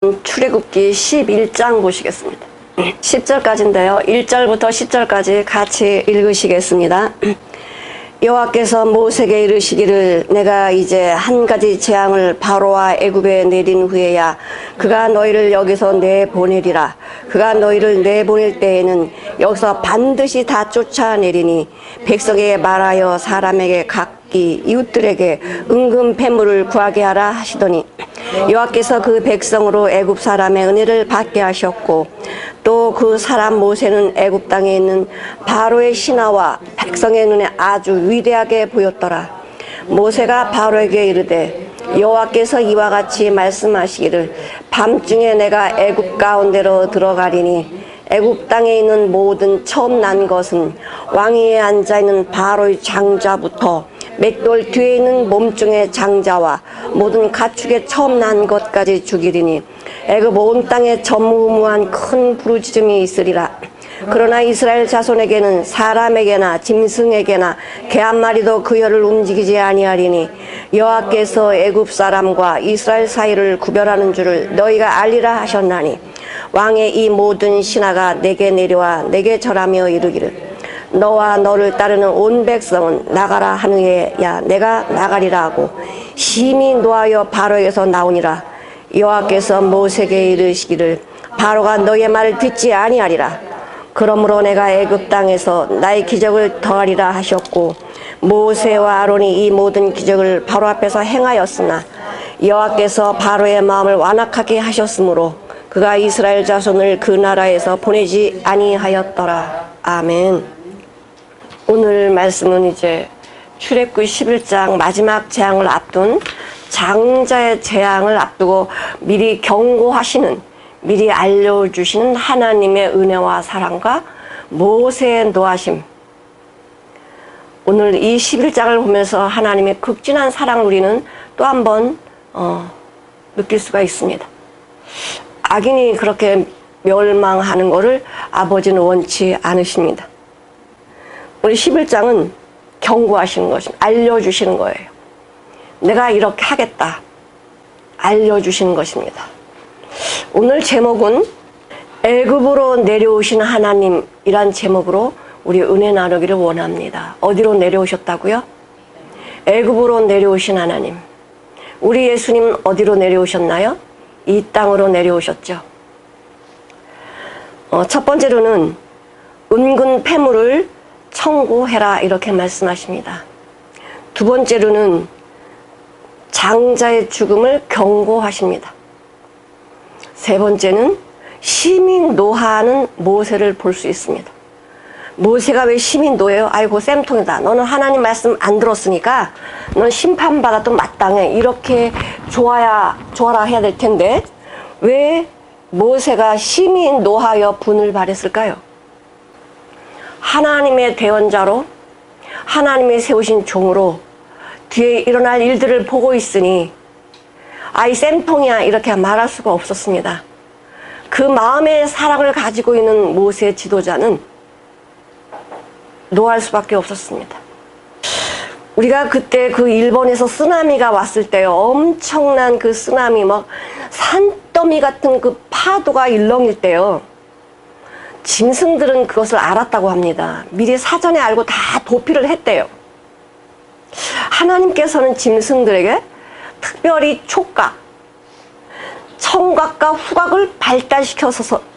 출애굽기 11장 보시겠습니다. 10절까지인데요. 1절부터 10절까지 같이 읽으시겠습니다. 여호와께서 모세에게 이르시기를 내가 이제 한 가지 재앙을 바로와 애굽에 내린 후에야 그가 너희를 여기서 내보내리라. 그가 너희를 내보낼 때에는 여기서 반드시 다 쫓아내리니 백성에게 말하여 사람에게 각기 이웃들에게 은금 패물을 구하게 하라 하시더니 여호와께서 그 백성으로 애굽 사람의 은혜를 받게 하셨고 또 그 사람 모세는 애굽 땅에 있는 바로의 신하와 백성의 눈에 아주 위대하게 보였더라. 모세가 바로에게 이르되 여호와께서 이와 같이 말씀하시기를 밤중에 내가 애굽 가운데로 들어가리니 애굽 땅에 있는 모든 처음 난 것은 왕위에 앉아있는 바로의 장자부터 맷돌 뒤에 있는 몸종의 장자와 모든 가축의 처음 난 것까지 죽이리니 애굽 온 땅에 전무후무한 큰 부르짖음이 있으리라. 그러나 이스라엘 자손에게는 사람에게나 짐승에게나 개 한 마리도 그 혀를 움직이지 아니하리니 여호와께서 애굽 사람과 이스라엘 사이를 구별하는 줄을 너희가 알리라 하셨나니 왕의 이 모든 신하가 내게 내려와 내게 절하며 이르기를 너와 너를 따르는 온 백성은 나가라 하느에야 내가 나가리라 하고 심히 노하여 바로에게서 나오니라. 여호와께서 모세에게 이르시기를 바로가 너의 말을 듣지 아니하리라. 그러므로 내가 애굽 땅에서 나의 기적을 더하리라 하셨고 모세와 아론이 이 모든 기적을 바로 앞에서 행하였으나 여호와께서 바로의 마음을 완악하게 하셨으므로 그가 이스라엘 자손을 그 나라에서 보내지 아니하였더라. 아멘. 오늘 말씀은 이제 출애굽기 11장 마지막 재앙을 앞둔 장자의 재앙을 앞두고 미리 경고하시는, 미리 알려주시는 하나님의 은혜와 사랑과 모세의 노하심. 오늘 이 11장을 보면서 하나님의 극진한 사랑을 우리는 또 한 번 느낄 수가 있습니다. 악인이 그렇게 멸망하는 것을 아버지는 원치 않으십니다. 우리 11장은 경고하시는 것입니다. 알려주시는 거예요. 내가 이렇게 하겠다. 알려주시는 것입니다. 오늘 제목은 애굽으로 내려오신 하나님이란 제목으로 우리 은혜 나누기를 원합니다. 어디로 내려오셨다고요? 애굽으로 내려오신 하나님. 우리 예수님 어디로 내려오셨나요? 이 땅으로 내려오셨죠. 첫 번째로는 은근 패물을 청구해라 이렇게 말씀하십니다. 두 번째로는 장자의 죽음을 경고하십니다. 세 번째는 심히 노하는 모세를 볼 수 있습니다. 모세가 왜 심히 노해요? 아이고 쌤통이다. 너는 하나님 말씀 안 들었으니까 넌 심판받아도 마땅해. 이렇게 좋아라 해야 될 텐데 왜 모세가 심히 노하여 분을 발했을까요? 하나님의 대언자로 하나님의 세우신 종으로 뒤에 일어날 일들을 보고 있으니 아이 쌤통이야 이렇게 말할 수가 없었습니다. 그 마음의 사랑을 가지고 있는 모세 지도자는 노할 수밖에 없었습니다. 우리가 그때 그 일본에서 쓰나미가 왔을 때요, 엄청난 그 쓰나미 막 산더미 같은 그 파도가 일렁일 때요, 짐승들은 그것을 알았다고 합니다. 미리 사전에 알고 다 도피를 했대요. 하나님께서는 짐승들에게 특별히 촉각, 청각과 후각을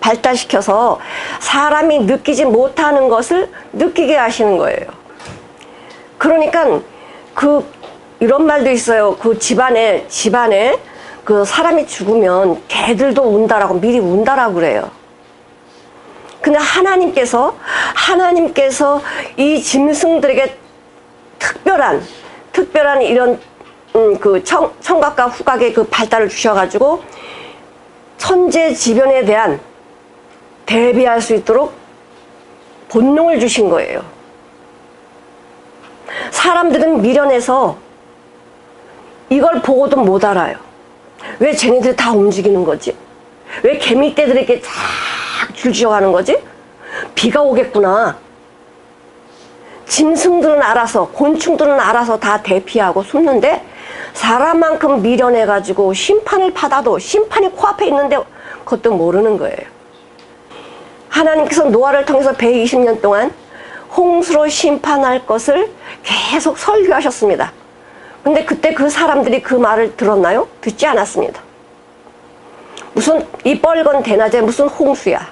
발달시켜서 사람이 느끼지 못하는 것을 느끼게 하시는 거예요. 그러니까 이런 말도 있어요. 그 집안에 그 사람이 죽으면 개들도 운다라고 미리 운다라고 그래요. 근데 하나님께서 이 짐승들에게 특별한 이런 그 청각과 후각의 그 발달을 주셔가지고 천재지변에 대한 대비할 수 있도록 본능을 주신 거예요. 사람들은 미련해서 이걸 보고도 못 알아요. 왜 쟤네들이 다 움직이는 거지? 왜 개미떼들이 이렇게 쫙 줄지어가는 거지? 비가 오겠구나. 짐승들은 알아서, 곤충들은 알아서 다 대피하고 숨는데 사람만큼 미련해가지고 심판을 받아도 심판이 코앞에 있는데 그것도 모르는 거예요. 하나님께서 노아를 통해서 120년 동안 홍수로 심판할 것을 계속 설교하셨습니다. 근데 그때 그 사람들이 그 말을 들었나요? 듣지 않았습니다. 무슨 이 뻘건 대낮에 무슨 홍수야.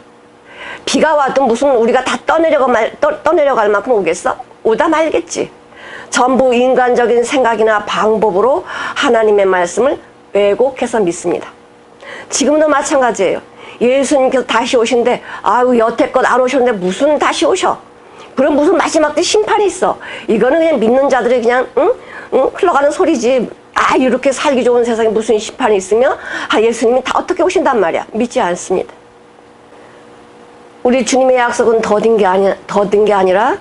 비가 와도 무슨 우리가 다 떠내려갈 만큼 오겠어? 오다 말겠지. 전부 인간적인 생각이나 방법으로 하나님의 말씀을 왜곡해서 믿습니다. 지금도 마찬가지예요. 예수님께서 다시 오신데 아유 여태껏 안 오셨는데 무슨 다시 오셔. 그럼 무슨 마지막 때 심판이 있어. 이거는 그냥 믿는 자들이 그냥 흘러가는 소리지. 아 이렇게 살기 좋은 세상에 무슨 심판이 있으며 예수님이 다 어떻게 오신단 말이야. 믿지 않습니다. 우리 주님의 약속은 더딘 게 아니라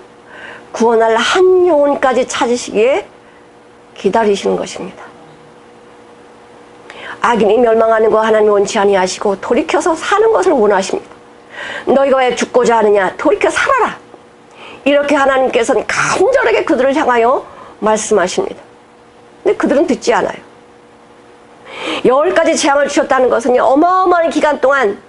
구원할 한 영혼까지 찾으시기에 기다리시는 것입니다. 악인이 멸망하는 거 하나님 원치 아니하시고 돌이켜서 사는 것을 원하십니다. 너희가 왜 죽고자 하느냐 돌이켜 살아라. 이렇게 하나님께서는 간절하게 그들을 향하여 말씀하십니다. 근데 그들은 듣지 않아요. 10가지 재앙을 주셨다는 것은 어마어마한 기간 동안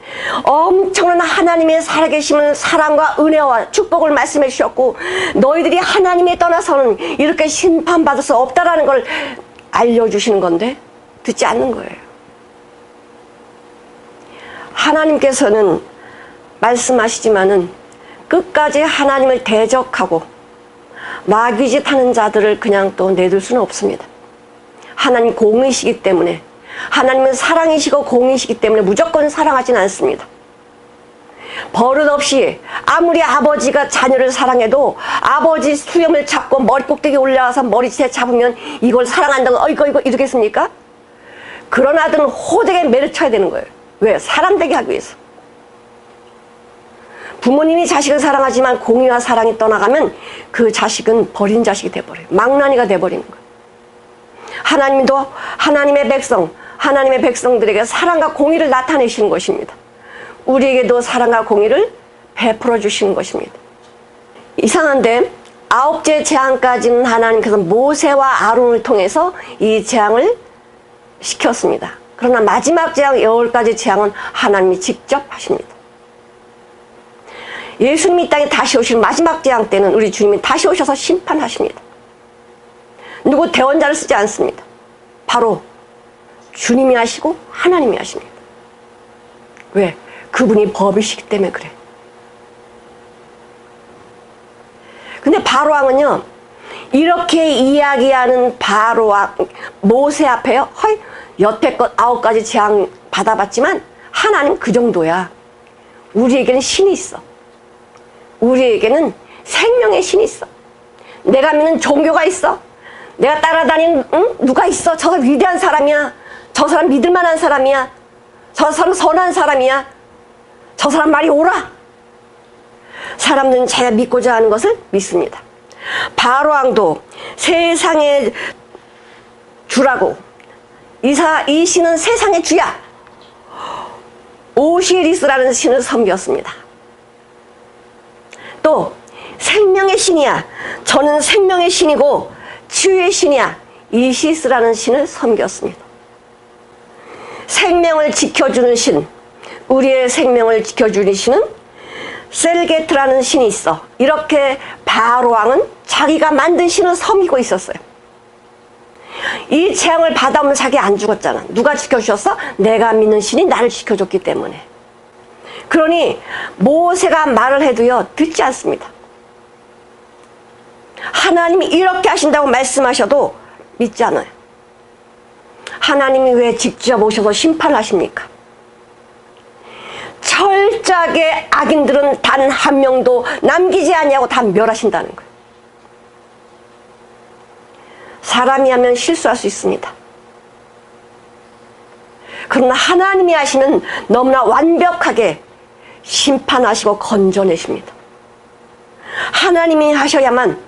엄청난 하나님의 살아계심은 사랑과 은혜와 축복을 말씀해 주셨고 너희들이 하나님에 떠나서는 이렇게 심판받을 수 없다라는 걸 알려주시는 건데 듣지 않는 거예요. 하나님께서는 말씀하시지만은 끝까지 하나님을 대적하고 마귀짓 하는 자들을 그냥 또 내둘 수는 없습니다. 하나님 공이시기 때문에 하나님은 사랑이시고 공이시기 때문에 무조건 사랑하진 않습니다. 버릇없이 아무리 아버지가 자녀를 사랑해도 아버지 수염을 잡고 머리 꼭대기 올라와서 머리채 잡으면 이걸 사랑한다고 이거 이러겠습니까? 그런 아들은 호되게 매를 되는 거예요. 왜? 사랑되게 하기 위해서. 부모님이 자식을 사랑하지만 공의와 사랑이 떠나가면 그 자식은 버린 자식이 돼버려요. 망나니가 돼버리는 거예요. 하나님도 하나님의 백성들에게 사랑과 공의를 나타내시는 것입니다. 우리에게도 사랑과 공의를 베풀어 주시는 것입니다. 이상한데 9째 재앙까지는 하나님께서 모세와 아론을 통해서 이 재앙을 시켰습니다. 그러나 마지막 재앙 10가지 재앙은 하나님이 직접 하십니다. 예수님이 이 땅에 다시 오시는 마지막 재앙 때는 우리 주님이 다시 오셔서 심판하십니다. 누구 대원자를 쓰지 않습니다. 바로 주님이 하시고 하나님이 하십니다. 왜? 그분이 법이시기 때문에 그래. 근데 바로왕은요, 이렇게 이야기하는 바로왕, 모세 앞에요, 여태껏 9가지 재앙 받아봤지만 하나님 그 정도야. 우리에게는 신이 있어. 우리에게는 생명의 신이 있어. 내가 믿는 종교가 있어. 내가 따라다니는 누가 있어. 저 사람 위대한 사람이야. 저 사람 믿을 만한 사람이야. 저 사람 선한 사람이야. 저 사람 말이 옳아. 사람들은 자기가 믿고자 하는 것을 믿습니다. 바로왕도 세상의 주라고, 이 신은 세상의 주야, 오시리스라는 신을 섬겼습니다. 또 생명의 신이야, 저는 생명의 신이고 치유의 신이야, 이시스라는 신을 섬겼습니다. 생명을 지켜주는 신, 우리의 생명을 지켜주는 신은 셀게트라는 신이 있어. 이렇게 바로왕은 자기가 만든 신을 섬기고 있었어요. 이 재앙을 받아오면 자기 안 죽었잖아. 누가 지켜주셨어? 내가 믿는 신이 나를 지켜줬기 때문에. 그러니 모세가 말을 해도요, 듣지 않습니다. 하나님이 이렇게 하신다고 말씀하셔도 믿지 않아요. 하나님이 왜 직접 오셔서 심판하십니까? 철저하게 악인들은 단 한 명도 남기지 아니하고 다 멸하신다는 거예요. 사람이 하면 실수할 수 있습니다. 그러나 하나님이 하시면 너무나 완벽하게 심판하시고 건져내십니다. 하나님이 하셔야만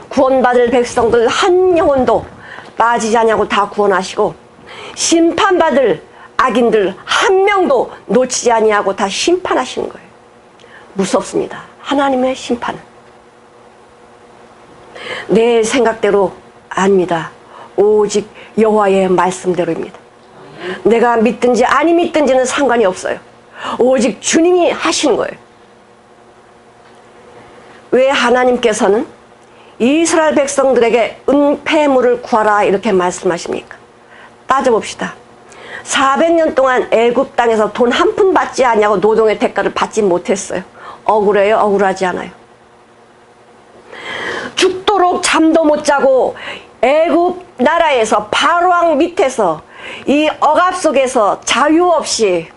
구원받을 백성들 한 영혼도 빠지지 않냐고 다 구원하시고, 심판받을 악인들 한 명도 놓치지 아니하고 다 심판하시는 거예요. 무섭습니다. 하나님의 심판은. 내 생각대로 아닙니다. 오직 여호와의 말씀대로입니다. 내가 믿든지 아니 믿든지는 상관이 없어요. 오직 주님이 하시는 거예요. 왜 하나님께서는 이스라엘 백성들에게 은폐물을 구하라 이렇게 말씀하십니까? 따져봅시다. 400년 동안 애굽 땅에서 돈 한 푼 받지 않냐고 노동의 대가를 받지 못했어요. 억울해요? 억울하지 않아요? 죽도록 잠도 못 자고 애굽 나라에서 바로왕 밑에서 이 억압 속에서 자유 없이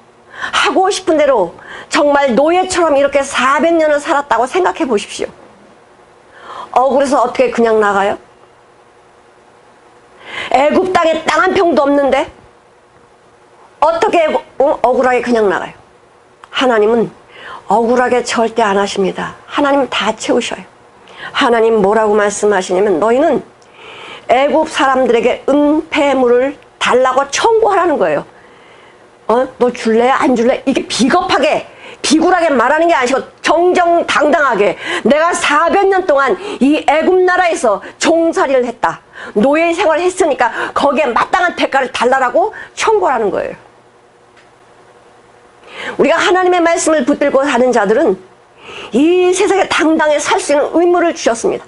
하고 싶은 대로 정말 노예처럼 이렇게 400년을 살았다고 생각해 보십시오. 억울해서 어떻게 그냥 나가요? 애굽 땅에 땅 한 평도 없는데 어떻게 억울하게 그냥 나가요? 하나님은 억울하게 절대 안 하십니다. 하나님은 다 채우셔요. 하나님 뭐라고 말씀하시냐면 너희는 애굽 사람들에게 은폐물을 달라고 청구하라는 거예요. 너 줄래? 안 줄래? 이게 비겁하게 비굴하게 말하는 게 아니고 정정당당하게 내가 400년 동안 이 애굽 나라에서 종살이를 했다. 노예 생활을 했으니까 거기에 마땅한 대가를 달라고 청구하는 거예요. 우리가 하나님의 말씀을 붙들고 사는 자들은 이 세상에 당당히 살 수 있는 의무를 주셨습니다.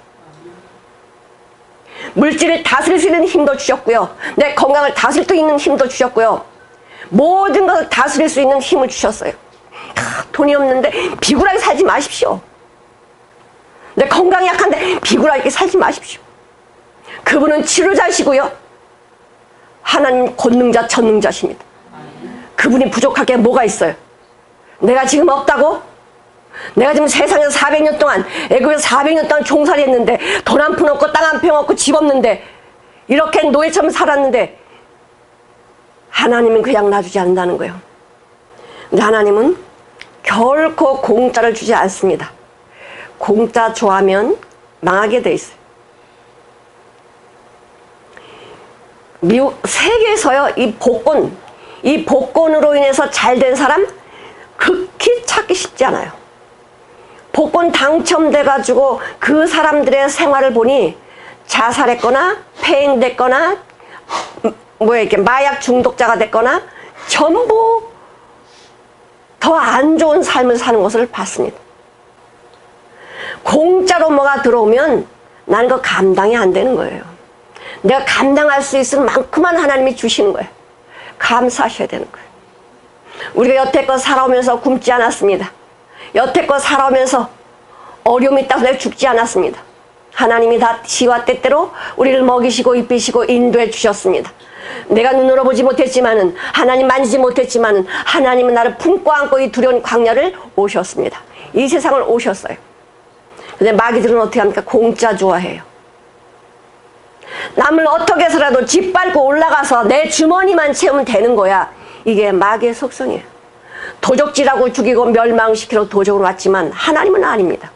물질을 다스릴 수 있는 힘도 주셨고요. 내 건강을 다스릴 수 있는 힘도 주셨고요. 모든 것을 다스릴 수 있는 힘을 주셨어요. 돈이 없는데 비굴하게 살지 마십시오. 내 건강이 약한데 비굴하게 살지 마십시오. 그분은 치료자시고요. 하나님 권능자 전능자십니다. 그분이 부족할 게 뭐가 있어요? 내가 지금 없다고? 내가 지금 세상에서 400년 동안 애굽에서 400년 동안 종살이 했는데 돈 한 푼 없고 땅 한 평 없고 집 없는데 이렇게 노예처럼 살았는데 하나님은 그냥 놔주지 않는다는 거예요. 근데 하나님은 결코 공짜를 주지 않습니다. 공짜 좋아하면 망하게 돼 있어요. 세계에서요, 이 복권으로 인해서 잘된 사람 극히 찾기 쉽지 않아요. 복권 당첨돼가지고 그 사람들의 생활을 보니 자살했거나 폐행됐거나 이렇게 마약 중독자가 됐거나 전부 더 안 좋은 삶을 사는 것을 봤습니다. 공짜로 뭐가 들어오면 나는 그거 감당이 안 되는 거예요. 내가 감당할 수 있을 만큼만 하나님이 주시는 거예요. 감사하셔야 되는 거예요. 우리가 여태껏 살아오면서 굶지 않았습니다. 여태껏 살아오면서 어려움이 있다고 내가 죽지 않았습니다. 하나님이 다 시와 때때로 우리를 먹이시고 입히시고 인도해 주셨습니다. 내가 눈으로 보지 못했지만은 하나님 만지지 못했지만은 하나님은 나를 품고 안고 이 두려운 광야를 오셨습니다. 이 세상을 오셨어요. 근데 마귀들은 어떻게 합니까? 공짜 좋아해요. 남을 어떻게 해서라도 짓밟고 올라가서 내 주머니만 채우면 되는 거야. 이게 마귀의 속성이에요. 도적질하고 죽이고 멸망시키러 도적으로 왔지만 하나님은 아닙니다.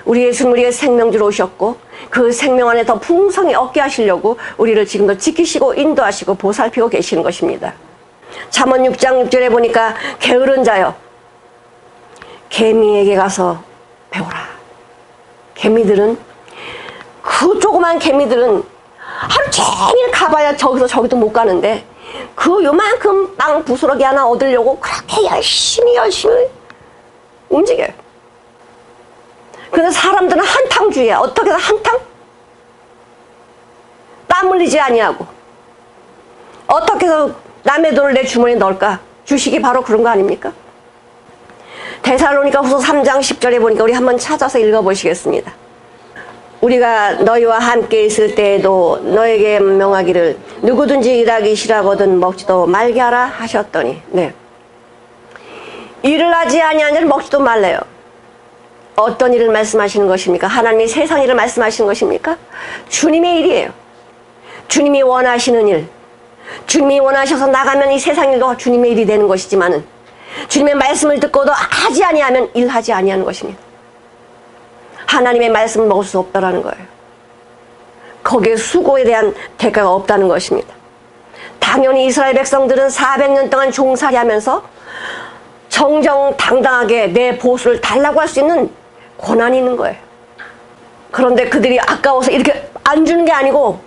우리 예수는 우리의 생명주로 오셨고 그 생명 안에 더 풍성히 얻게 하시려고 우리를 지금도 지키시고 인도하시고 보살피고 계시는 것입니다. 잠언 6장 6절에 보니까 게으른 자여 개미에게 가서 배우라. 개미들은 그 조그만 개미들은 하루 종일 가봐야 저기서 저기도 못 가는데 그 요만큼 빵 부스러기 하나 얻으려고 그렇게 열심히 움직여요. 근데 사람들은 한탕주의야. 어떻게 해서 한탕? 땀 흘리지 아니하고 어떻게 해서 남의 돈을 내 주머니에 넣을까? 주식이 바로 그런 거 아닙니까? 데살로니가 후서 3장 10절에 보니까 우리 한번 찾아서 읽어보시겠습니다. 우리가 너희와 함께 있을 때에도 너에게 명하기를 누구든지 일하기 싫어하거든 먹지도 말게 하라 하셨더니 네. 일을 하지 아니하는 자를 먹지도 말래요. 어떤 일을 말씀하시는 것입니까? 하나님이 세상 일을 말씀하시는 것입니까? 주님의 일이에요. 주님이 원하시는 일, 주님이 원하셔서 나가면 이 세상 일도 주님의 일이 되는 것이지만은 주님의 말씀을 듣고도 하지 아니하면 일하지 아니하는 것입니다. 하나님의 말씀을 먹을 수 없다라는 거예요. 거기에 수고에 대한 대가가 없다는 것입니다. 당연히 이스라엘 백성들은 400년 동안 종살이하면서 정정당당하게 내 보수를 달라고 할 수 있는 권한이 있는 거예요. 그런데 그들이 아까워서 이렇게 안 주는 게 아니고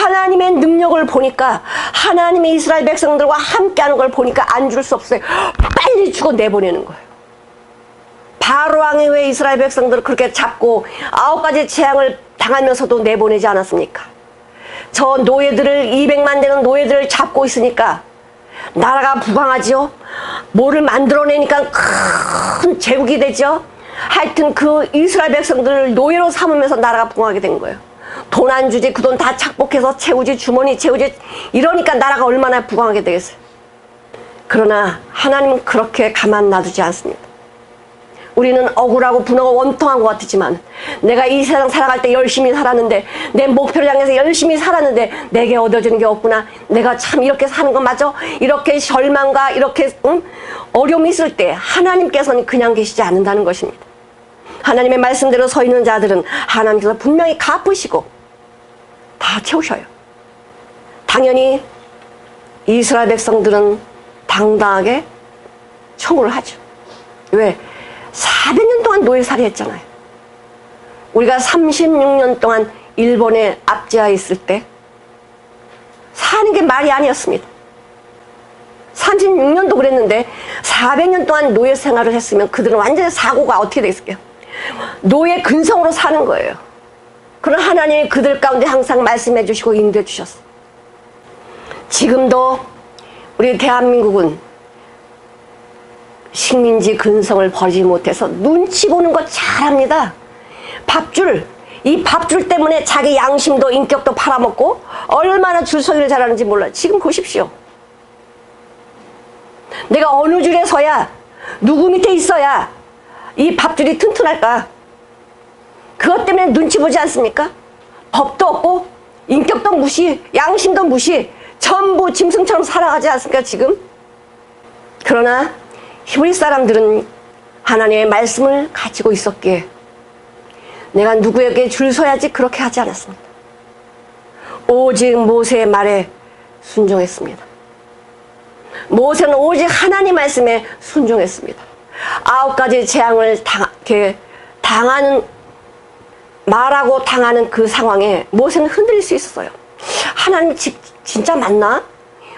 하나님의 능력을 보니까, 하나님의 이스라엘 백성들과 함께하는 걸 보니까 안 줄 수 없어요. 빨리 죽어 내보내는 거예요. 바로 왕이 왜 이스라엘 백성들을 그렇게 잡고 9가지 재앙을 당하면서도 내보내지 않았습니까? 저 노예들을, 200만 되는 노예들을 잡고 있으니까 나라가 부강하죠. 뭐를 만들어내니까 큰 제국이 되죠. 하여튼 그 이스라엘 백성들을 노예로 삼으면서 나라가 부강하게 된 거예요. 돈 안 주지, 그 돈 다 착복해서 채우지, 주머니 채우지, 이러니까 나라가 얼마나 부강하게 되겠어요. 그러나 하나님은 그렇게 가만 놔두지 않습니다. 우리는 억울하고 분하고 원통한 것 같지만, 내가 이 세상 살아갈 때 열심히 살았는데, 내 목표를 향해서 열심히 살았는데 내게 얻어지는 게 없구나, 내가 참 이렇게 사는 거 맞아? 이렇게 절망과 이렇게 어려움이 있을 때 하나님께서는 그냥 계시지 않는다는 것입니다. 하나님의 말씀대로 서 있는 자들은 하나님께서 분명히 갚으시고 다 채우셔요. 당연히 이스라엘 백성들은 당당하게 청구를 하죠. 왜? 400년 동안 노예살이 했잖아요. 우리가 36년 동안 일본에 압제하에 있을 때 사는 게 말이 아니었습니다. 36년도 그랬는데 400년 동안 노예 생활을 했으면 그들은 완전히 사고가 어떻게 됐을까요? 노예 근성으로 사는 거예요. 그런 하나님이 그들 가운데 항상 말씀해 주시고 인도해 주셨어요. 지금도 우리 대한민국은 식민지 근성을 버리지 못해서 눈치 보는 거 잘합니다. 이 밥줄 때문에 자기 양심도 인격도 팔아먹고 얼마나 줄서기를 잘하는지 몰라요. 지금 보십시오. 내가 어느 줄에 서야, 누구 밑에 있어야 이 밥줄이 튼튼할까? 그것 때문에 눈치 보지 않습니까? 법도 없고 인격도 무시, 양심도 무시, 전부 짐승처럼 살아가지 않습니까 지금? 그러나 히브리 사람들은 하나님의 말씀을 가지고 있었기에 내가 누구에게 줄 서야지 그렇게 하지 않았습니다. 오직 모세의 말에 순종했습니다. 모세는 오직 하나님 말씀에 순종했습니다. 9가지 재앙을 당하는, 말하고 당하는 그 상황에 모세는 흔들릴 수 있었어요. 하나님 진짜 맞나?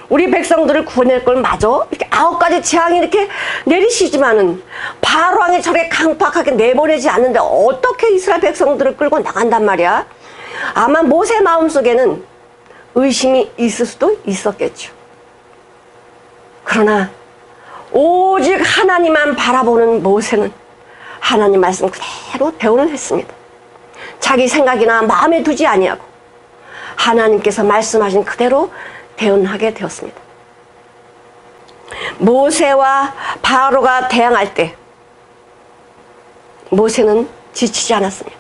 우리 백성들을 구원할 걸 맞아? 이렇게 9가지 재앙이 이렇게 내리시지만은 바로 왕이 저렇게 강팍하게 내보내지 않는데 어떻게 이스라엘 백성들을 끌고 나간단 말이야? 아마 모세 마음속에는 의심이 있을 수도 있었겠죠. 그러나 오직 하나님만 바라보는 모세는 하나님 말씀 그대로 대언을 했습니다. 자기 생각이나 마음에 두지 아니하고 하나님께서 말씀하신 그대로 대언하게 되었습니다. 모세와 바로가 대항할 때 모세는 지치지 않았습니다.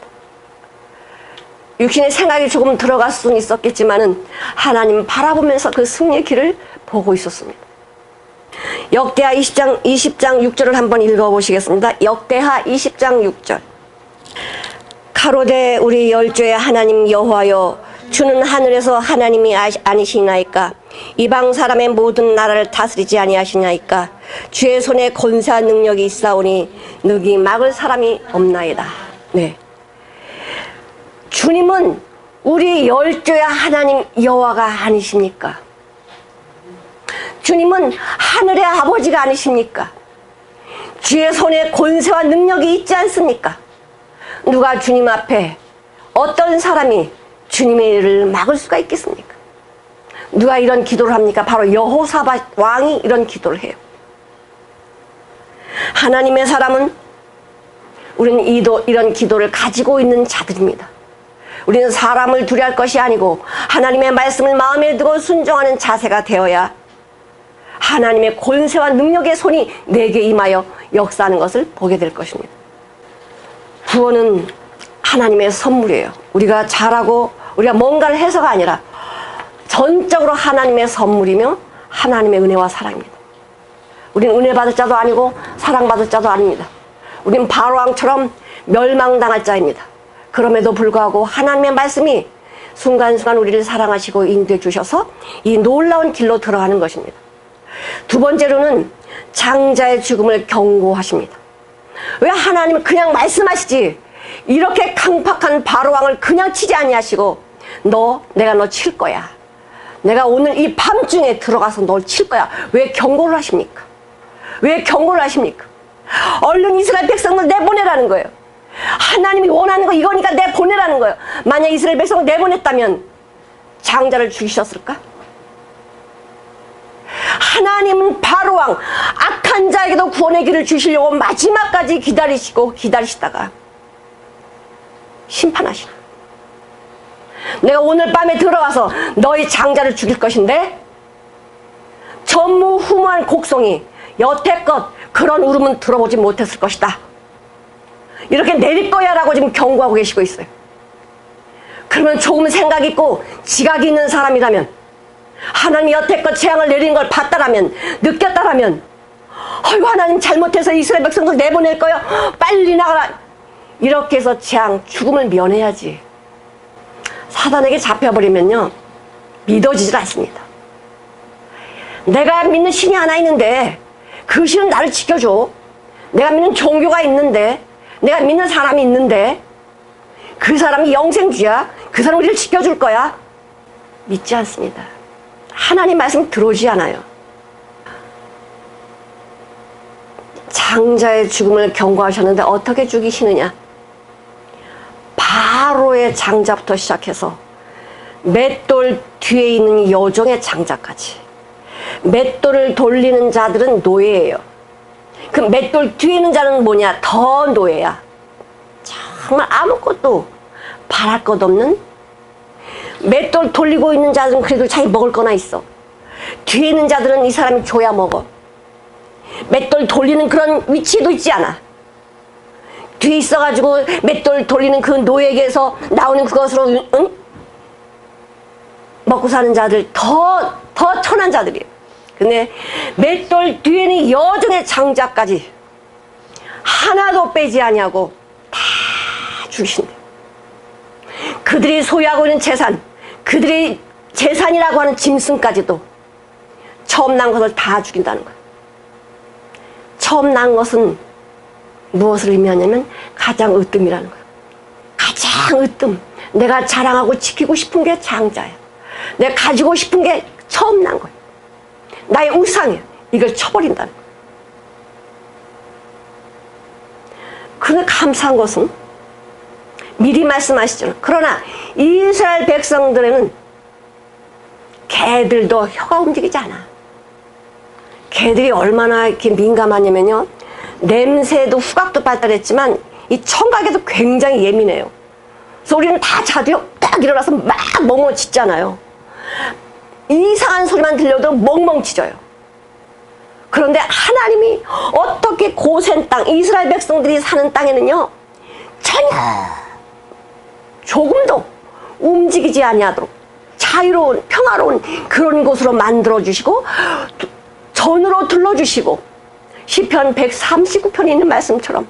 육신의 생각이 조금 들어갈 수는 있었겠지만은 하나님 바라보면서 그 승리의 길을 보고 있었습니다. 역대하 20장 6절을 한번 읽어보시겠습니다. 역대하 20장 6절. 가로되 우리 열조의 하나님 여호와여, 주는 하늘에서 하나님이 아니시나이까? 이방 사람의 모든 나라를 다스리지 아니하시나이까? 주의 손에 권세와 능력이 있사오니 누구이 막을 사람이 없나이다. 네, 주님은 우리 열조의 하나님 여호와가 아니십니까? 주님은 하늘의 아버지가 아니십니까? 주의 손에 권세와 능력이 있지 않습니까? 누가 주님 앞에, 어떤 사람이 주님의 일을 막을 수가 있겠습니까? 누가 이런 기도를 합니까? 바로 여호사밧 왕이 이런 기도를 해요. 하나님의 사람은, 우리는 이런 기도를 가지고 있는 자들입니다. 우리는 사람을 두려워할 것이 아니고 하나님의 말씀을 마음에 두고 순종하는 자세가 되어야 하나님의 권세와 능력의 손이 내게 임하여 역사하는 것을 보게 될 것입니다. 구원은 하나님의 선물이에요. 우리가 잘하고 우리가 뭔가를 해서가 아니라 전적으로 하나님의 선물이며 하나님의 은혜와 사랑입니다. 우리는 은혜 받을 자도 아니고 사랑받을 자도 아닙니다. 우리는 바로왕처럼 멸망당할 자입니다. 그럼에도 불구하고 하나님의 말씀이 순간순간 우리를 사랑하시고 인도해 주셔서 이 놀라운 길로 들어가는 것입니다. 두 번째로는 장자의 죽음을 경고하십니다. 왜 하나님은 그냥 말씀하시지 이렇게 강팍한 바로왕을 그냥 치지 아니하시고 내가 너 칠 거야. 내가 오늘 이 밤중에 들어가서 널 칠 거야. 왜 경고를 하십니까? 왜 경고를 하십니까? 얼른 이스라엘 백성을 내보내라는 거예요. 하나님이 원하는 거 이거니까 내보내라는 거예요. 만약 이스라엘 백성을 내보냈다면 장자를 죽이셨을까? 하나님은 바로왕 악한 자에게도 구원의 길을 주시려고 마지막까지 기다리시다가 심판하시나. 내가 오늘 밤에 들어가서 너희 장자를 죽일 것인데 전무후무한 곡성이 여태껏 그런 울음은 들어보지 못했을 것이다. 이렇게 내릴 거야 라고 지금 경고하고 계시고 있어요. 그러면 조금 생각 있고 지각이 있는 사람이라면, 하나님이 여태껏 재앙을 내리는 걸 봤다라면, 느꼈다라면, 어이구 하나님 잘못해서 이스라엘 백성들 내보낼 거요, 빨리 나가라, 이렇게 해서 재앙 죽음을 면해야지. 사단에게 잡혀버리면요 믿어지질 않습니다. 내가 믿는 신이 하나 있는데 그 신은 나를 지켜줘. 내가 믿는 종교가 있는데, 내가 믿는 사람이 있는데 그 사람이 영생주야, 그 사람 우리를 지켜줄 거야, 믿지 않습니다. 하나님 말씀 들어오지 않아요. 장자의 죽음을 경고하셨는데 어떻게 죽이시느냐. 바로의 장자부터 시작해서 맷돌 뒤에 있는 여종의 장자까지, 맷돌을 돌리는 자들은 노예예요. 그 맷돌 뒤에 있는 자는 뭐냐? 더 노예야. 정말 아무것도 바랄 것 없는, 맷돌 돌리고 있는 자들은 그래도 자기 먹을 거나 있어. 뒤에 있는 자들은 이 사람이 줘야 먹어. 맷돌 돌리는 그런 위치에도 있지 않아. 뒤에 있어가지고 맷돌 돌리는 그 노예에게서 나오는 그것으로 먹고 사는 자들, 더 천한 자들이에요. 근데 맷돌 뒤에는 여종의 장자까지 하나도 빼지 아니하고 다 죽이신대. 그들이 소유하고 있는 재산, 그들이 재산이라고 하는 짐승까지도 처음 난 것을 다 죽인다는 거예요. 처음 난 것은 무엇을 의미하냐면 가장 으뜸이라는 거예요. 가장 으뜸, 내가 자랑하고 지키고 싶은 게 장자야. 내가 가지고 싶은 게 처음 난 거예요. 나의 우상이야. 이걸 쳐버린다는 거예요. 그런데 감사한 것은 미리 말씀하시잖아요. 그러나 이스라엘 백성들에는 개들도 혀가 움직이지 않아. 개들이 얼마나 이렇게 민감하냐면요, 냄새도 후각도 발달했지만 이 청각에도 굉장히 예민해요. 그래서 우리는 다 자도요 딱 일어나서 막 멍멍 짖잖아요. 이상한 소리만 들려도 멍멍 짖어요. 그런데 하나님이 어떻게 고센 땅, 이스라엘 백성들이 사는 땅에는요 전혀 조금도 움직이지 아니하도록 자유로운 평화로운 그런 곳으로 만들어주시고 전으로 둘러주시고, 시편 139편에 있는 말씀처럼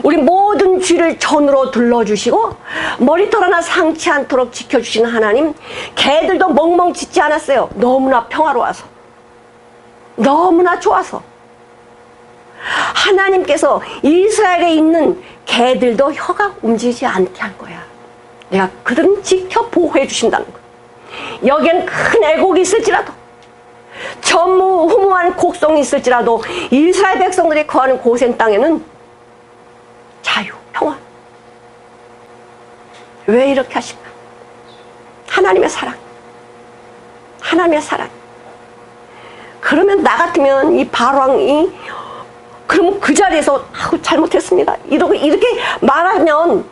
우리 모든 죄를 전으로 둘러주시고 머리털 하나 상치 않도록 지켜주시는 하나님, 개들도 멍멍 짖지 않았어요. 너무나 평화로워서, 너무나 좋아서. 하나님께서 이스라엘에 있는 개들도 혀가 움직이지 않게 할 거야. 내가 그들은 지켜 보호해 주신다는 거야. 여기엔 큰 애곡이 있을지라도, 전무후무한 곡성이 있을지라도 이스라엘 백성들이 거하는 고센 땅에는 자유, 평화. 왜 이렇게 하실까? 하나님의 사랑, 하나님의 사랑. 그러면 나 같으면 이 바로왕이 그러면 그 자리에서 잘못했습니다 이렇게 말하면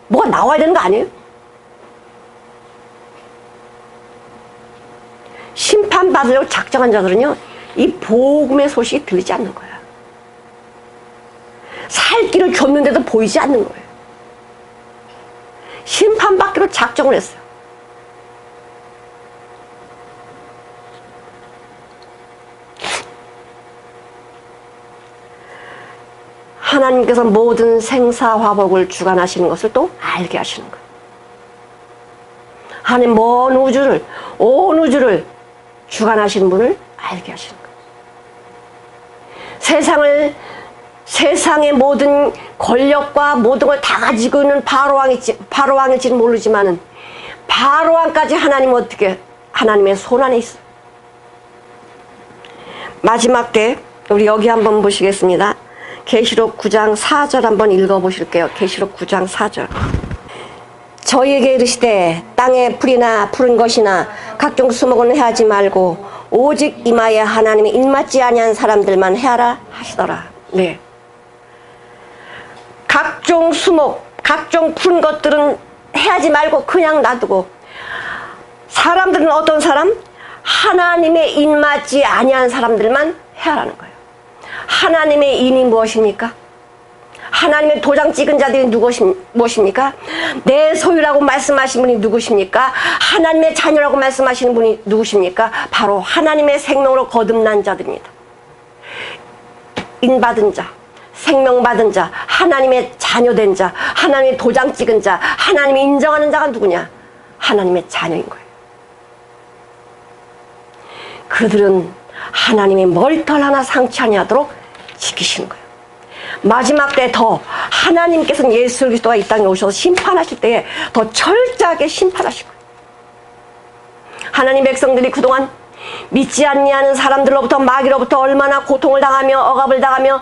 뭐가 나와야 되는 거 아니에요? 심판받으려고 작정한 자들은요 이 복음의 소식이 들리지 않는 거야. 살 길을 줬는데도 보이지 않는 거예요. 심판받기로 작정을 했어요. 하나님께서 모든 생사화복을 주관하시는 것을 또 알게 하시는 거예요. 하나님 먼 우주를, 온 우주를 주관하시는 분을 알게 하시는 거예요. 세상의 모든 권력과 모든 걸 다 가지고 있는 바로왕일지는 모르지만은 바로왕까지 하나님 어떻게 하나님의 손안에 있어. 마지막 때 우리 여기 한번 보시겠습니다. 계시록 9장 4절 한번 읽어보실게요. 계시록 9장 4절. 저희에게 이르시되 땅에 풀이나 푸른 것이나 각종 수목은 해하지 말고 오직 이마에 하나님의 입맞지 아니한 사람들만 해하라 하시더라. 네. 각종 수목, 각종 푸른 것들은 해하지 말고 그냥 놔두고, 사람들은 어떤 사람? 하나님의 입맞지 아니한 사람들만 해하라는 거예요. 하나님의 인이 무엇입니까? 하나님의 도장 찍은 자들이 무엇입니까? 내 소유라고 말씀하신 분이 누구십니까? 하나님의 자녀라고 말씀하시는 분이 누구십니까? 바로 하나님의 생명으로 거듭난 자들입니다. 인받은 자, 생명받은 자, 하나님의 자녀된 자, 하나님의 도장 찍은 자, 하나님이 인정하는 자가 누구냐? 하나님의 자녀인 거예요. 그들은 하나님의 머리털 하나 상치 아니하도록 지키시는 거예요. 마지막 때 더 하나님께서는 예수 그리스도가 이 땅에 오셔서 심판하실 때에 더 철저하게 심판하실 거예요. 하나님 백성들이 그동안 믿지 아니하는 사람들로부터, 마귀로부터 얼마나 고통을 당하며 억압을 당하며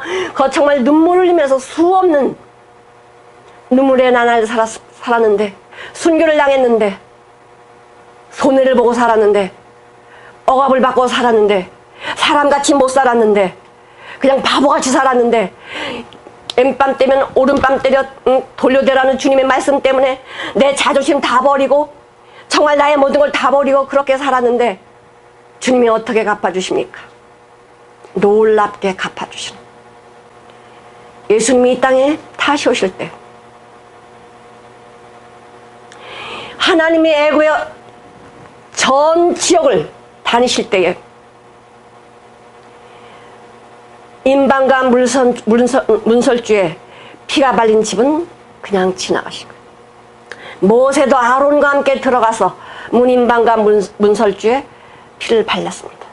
정말 눈물을 흘리면서 수없는 눈물의 나날을 살았는데, 순교를 당했는데, 손해를 보고 살았는데, 억압을 받고 살았는데, 사람같이 못 살았는데, 그냥 바보같이 살았는데, 왼밤 때면 오른밤 때려 돌려대라는 주님의 말씀 때문에 내 자존심 다 버리고 정말 나의 모든 걸 다 버리고 그렇게 살았는데, 주님이 어떻게 갚아주십니까? 놀랍게 갚아주시는. 예수님이 이 땅에 다시 오실 때 하나님의 애고의 전 지역을 다니실 때에 인방과 문설주에 피가 발린 집은 그냥 지나가시고, 모세도 아론과 함께 들어가서 문인방과 문설주에 피를 발랐습니다.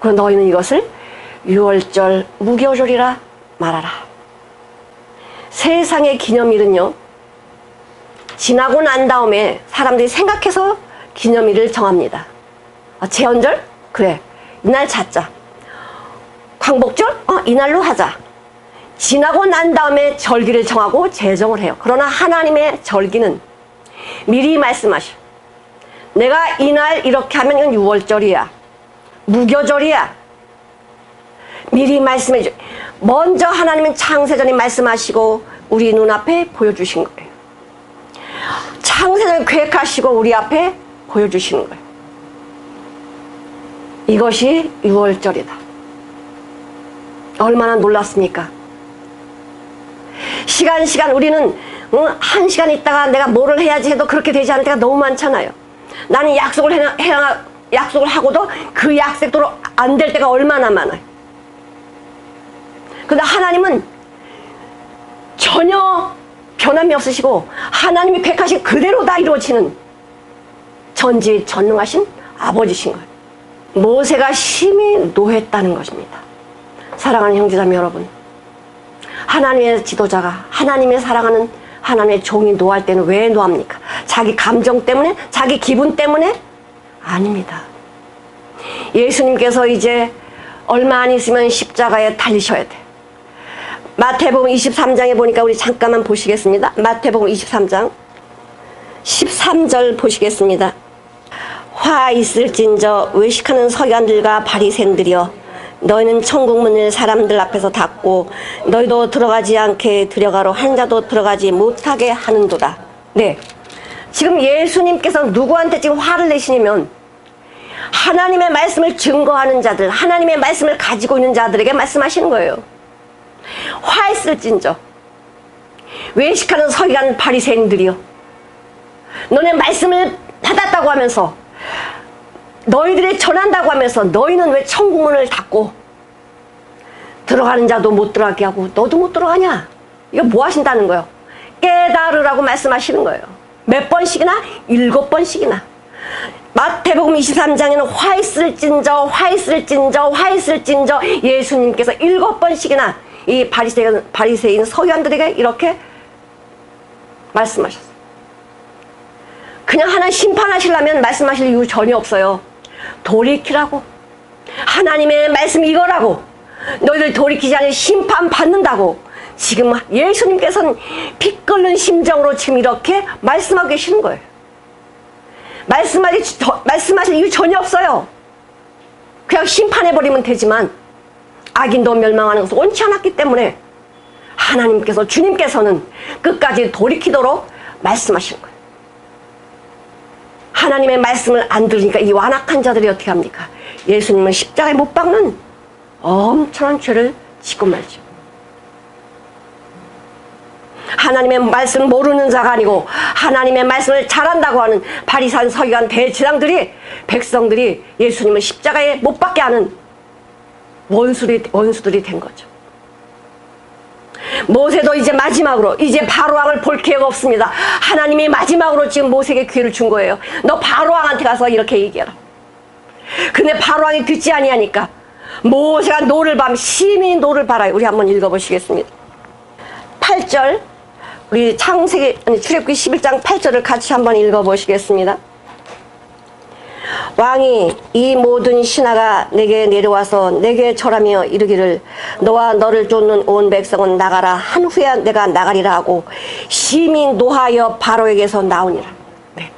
그럼 너희는 이것을 유월절 무교절이라 말하라. 세상의 기념일은요, 지나고 난 다음에 사람들이 생각해서 기념일을 정합니다. 제헌절? 그래, 이날 찾자. 광복절? 이날로 하자. 지나고 난 다음에 절기를 정하고 제정을 해요. 그러나 하나님의 절기는 미리 말씀하셔. 내가 이날 이렇게 하면 이건 6월절이야. 무교절이야. 미리 말씀해 줘. 먼저 하나님은 창세전에 말씀하시고 우리 눈앞에 보여주신 거예요. 창세전에 계획하시고 우리 앞에 보여주시는 거예요. 이것이 6월절이다. 얼마나 놀랐습니까? 시간 우리는 한 시간 있다가 내가 뭐를 해야지 해도 그렇게 되지 않을 때가 너무 많잖아요. 나는 약속을 하고도 그 약속대로 안 될 때가 얼마나 많아요. 근데 하나님은 전혀 변함이 없으시고 하나님이 택하신 그대로 다 이루어지는 전지전능하신 아버지신 거예요. 모세가 심히 노했다는 것입니다. 사랑하는 형제자매 여러분, 하나님의 지도자가, 하나님의 사랑하는 하나님의 종이 노할 때는 왜 노합니까? 자기 감정 때문에? 자기 기분 때문에? 아닙니다. 예수님께서 이제 얼마 안 있으면 십자가에 달리셔야 돼. 마태복음 23장에 보니까 우리 잠깐만 보시겠습니다. 마태복음 23장 13절 보시겠습니다. 화 있을진저 외식하는 서기관들과 바리새인들이여, 너희는 천국 문을 사람들 앞에서 닫고 너희도 들어가지 않게 들어가로 한 자도 들어가지 못하게 하는도다. 네, 지금 예수님께서 누구한테 지금 화를 내시냐면 하나님의 말씀을 증거하는 자들, 하나님의 말씀을 가지고 있는 자들에게 말씀하시는 거예요. 화 있을진저 외식하는 서기관 바리새인들이여, 너네 말씀을 받았다고 하면서, 너희들이 전한다고 하면서 너희는 왜 천국문을 닫고 들어가는 자도 못 들어가게 하고 너도 못 들어가냐? 이거 뭐 하신다는 거예요? 깨달으라고 말씀하시는 거예요. 몇 번씩이나? 7번씩이나. 마태복음 23장에는 화 있을진저 예수님께서 7번씩이나 이 바리새인 서기관들에게 이렇게 말씀하셨어요. 그냥 하나님 심판하시려면 말씀하실 이유 전혀 없어요. 돌이키라고. 하나님의 말씀이 이거라고. 너희들 돌이키지 않으면 심판받는다고. 지금 예수님께서는 피 끓는 심정으로 지금 이렇게 말씀하고 계시는 거예요. 말씀하실 이유 전혀 없어요. 그냥 심판해버리면 되지만 악인도 멸망하는 것을 원치 않았기 때문에 하나님께서, 주님께서는 끝까지 돌이키도록 말씀하시는 거예요. 하나님의 말씀을 안 들으니까 이 완악한 자들이 어떻게 합니까? 예수님은 십자가에 못 박는 엄청난 죄를 짓고 말죠. 하나님의 말씀 모르는 자가 아니고 하나님의 말씀을 잘한다고 하는 바리새인 서기관 대제사장들이, 백성들이 예수님을 십자가에 못 박게 하는 원수들이 된 거죠. 모세도 이제 마지막으로, 이제 바로왕을 볼 기회가 없습니다. 하나님이 마지막으로 지금 모세에게 기회를 준 거예요. 너 바로왕한테 가서 이렇게 얘기해라. 근데 바로왕이 듣지 아니하니까 모세가 노를 밤 심히 노를 바라요. 우리 한번 읽어보시겠습니다. 8절, 우리 출애굽기 11장 8절을 같이 한번 읽어보시겠습니다. 왕이 이 모든 신하가 내게 내려와서 내게 절하며 이르기를 너와 너를 쫓는 온 백성은 나가라. 한 후에 내가 나가리라 하고 심히 노하여 바로에게서 나오니라. 네.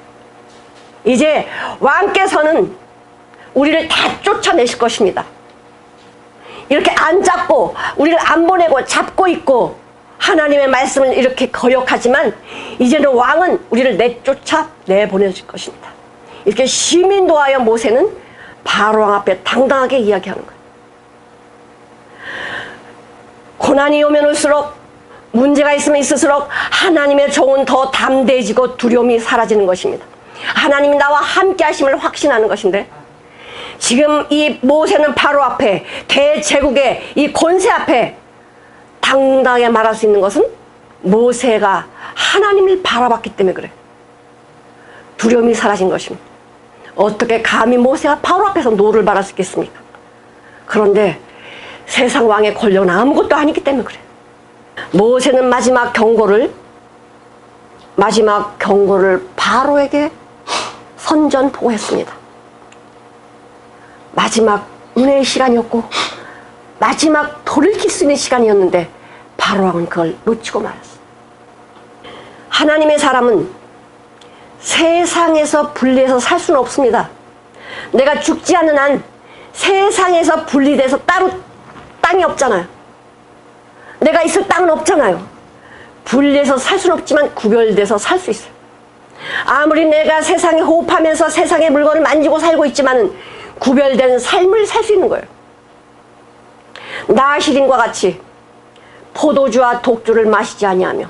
이제 왕께서는 우리를 다 쫓아내실 것입니다. 이렇게 안 잡고 우리를 안 보내고 잡고 있고 하나님의 말씀을 이렇게 거역하지만 이제는 왕은 우리를 내쫓아 내보내실 것입니다. 이렇게 심히 노하여 모세는 바로왕 앞에 당당하게 이야기하는 거예요. 고난이 오면 올수록, 문제가 있으면 있을수록 하나님의 종은 더 담대해지고 두려움이 사라지는 것입니다. 하나님이 나와 함께 하심을 확신하는 것인데, 지금 이 모세는 바로 앞에, 대제국의 이 권세 앞에 당당하게 말할 수 있는 것은 모세가 하나님을 바라봤기 때문에 그래요. 두려움이 사라진 것입니다. 어떻게 감히 모세가 바로 앞에서 노를 바랄 수 있겠습니까? 그런데 세상 왕의 권력은 아무것도 아니기 때문에 그래요. 모세는 마지막 경고를 바로에게 선전포고했습니다. 마지막 은혜의 시간이었고 마지막 돌이킬 수 있는 시간이었는데 바로왕은 그걸 놓치고 말았어요. 하나님의 사람은 세상에서 분리해서 살 수는 없습니다. 내가 죽지 않는 한 세상에서 분리돼서 따로 땅이 없잖아요. 내가 있을 땅은 없잖아요. 분리해서 살 수는 없지만 구별돼서 살 수 있어요. 아무리 내가 세상에 호흡하면서 세상의 물건을 만지고 살고 있지만은 구별된 삶을 살 수 있는 거예요. 나시린과 같이 포도주와 독주를 마시지 아니하며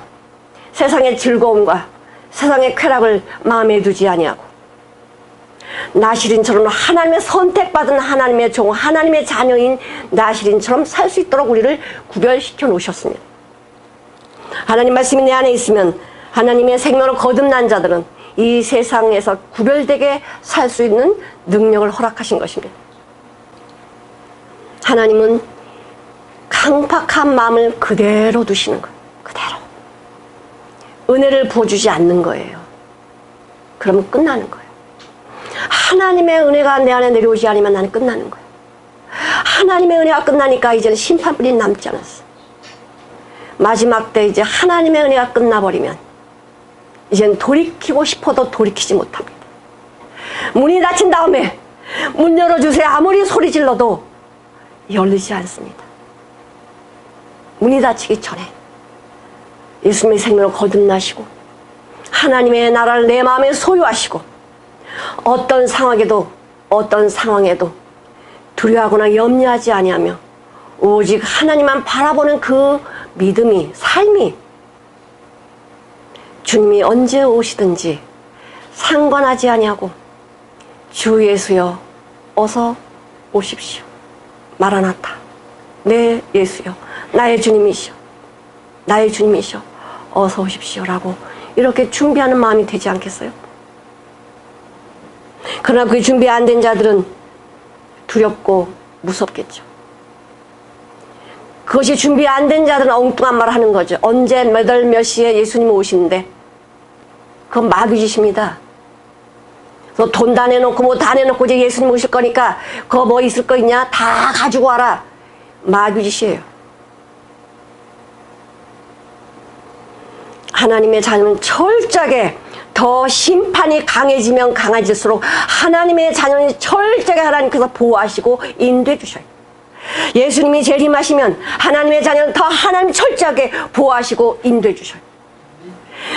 세상의 즐거움과 세상의 쾌락을 마음에 두지 아니하고 나시린처럼 하나님의 선택받은 하나님의 종, 하나님의 자녀인 나시린처럼 살 수 있도록 우리를 구별시켜 놓으셨습니다. 하나님 말씀이 내 안에 있으면 하나님의 생명을 거듭난 자들은 이 세상에서 구별되게 살 수 있는 능력을 허락하신 것입니다. 하나님은 강팍한 마음을 그대로 두시는 거예요. 그대로. 은혜를 부어주지 않는 거예요. 그러면 끝나는 거예요. 하나님의 은혜가 내 안에 내려오지 않으면 나는 끝나는 거예요. 하나님의 은혜가 끝나니까 이제는 심판뿐이 남지 않았어. 마지막 때 이제 하나님의 은혜가 끝나버리면 이제는 돌이키고 싶어도 돌이키지 못합니다. 문이 닫힌 다음에 문 열어주세요 아무리 소리 질러도 열리지 않습니다. 문이 닫히기 전에 예수님의 생명을 거듭나시고 하나님의 나라를 내 마음에 소유하시고 어떤 상황에도 두려워하거나 염려하지 아니하며 오직 하나님만 바라보는 그 믿음이, 삶이 주님이 언제 오시든지 상관하지 아니하고 주 예수여 어서 오십시오. 마라나타 내 예수여 나의 주님이시여 나의 주님이시여 어서 오십시오 라고 이렇게 준비하는 마음이 되지 않겠어요? 그러나 그 준비 안 된 자들은 두렵고 무섭겠죠. 그것이 준비 안 된 자들은 엉뚱한 말을 하는 거죠. 언제 몇 시에 예수님 오시는데 그건 마귀짓입니다. 너 돈 다 내놓고 뭐 다 내놓고 이제 예수님 오실 거니까 그거 뭐 있을 거 있냐? 다 가지고 와라. 마귀짓이에요. 하나님의 자녀는 철저하게 더 심판이 강해지면 강해질수록 하나님의 자녀는 철저하게 하나님께서 보호하시고 인도해 주셔요. 예수님이 재림하시면 하나님의 자녀는 더 하나님 철저하게 보호하시고 인도해 주셔요.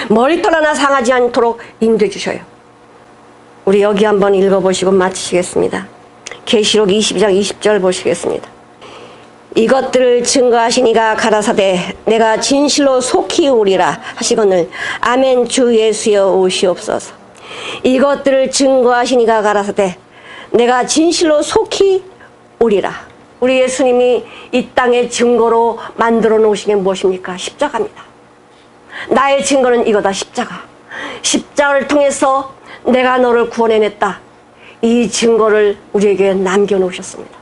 머리털 하나 상하지 않도록 인도해 주셔요. 우리 여기 한번 읽어보시고 마치시겠습니다. 계시록 22장 20절 보시겠습니다. 이것들을 증거하시니가 가라사대 내가 진실로 속히 오리라 하시거늘 아멘 주 예수여 오시옵소서. 이것들을 증거하시니가 가라사대 내가 진실로 속히 오리라. 우리 예수님이 이 땅에 증거로 만들어 놓으신 게 무엇입니까? 십자가입니다. 나의 증거는 이거다. 십자가. 십자가를 통해서 내가 너를 구원해냈다. 이 증거를 우리에게 남겨놓으셨습니다.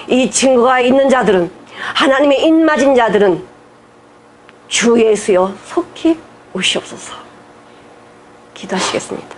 이 증거가 있는 자들은, 하나님의 입맞은 자들은 주 예수여 속히 오시옵소서. 기도하시겠습니다.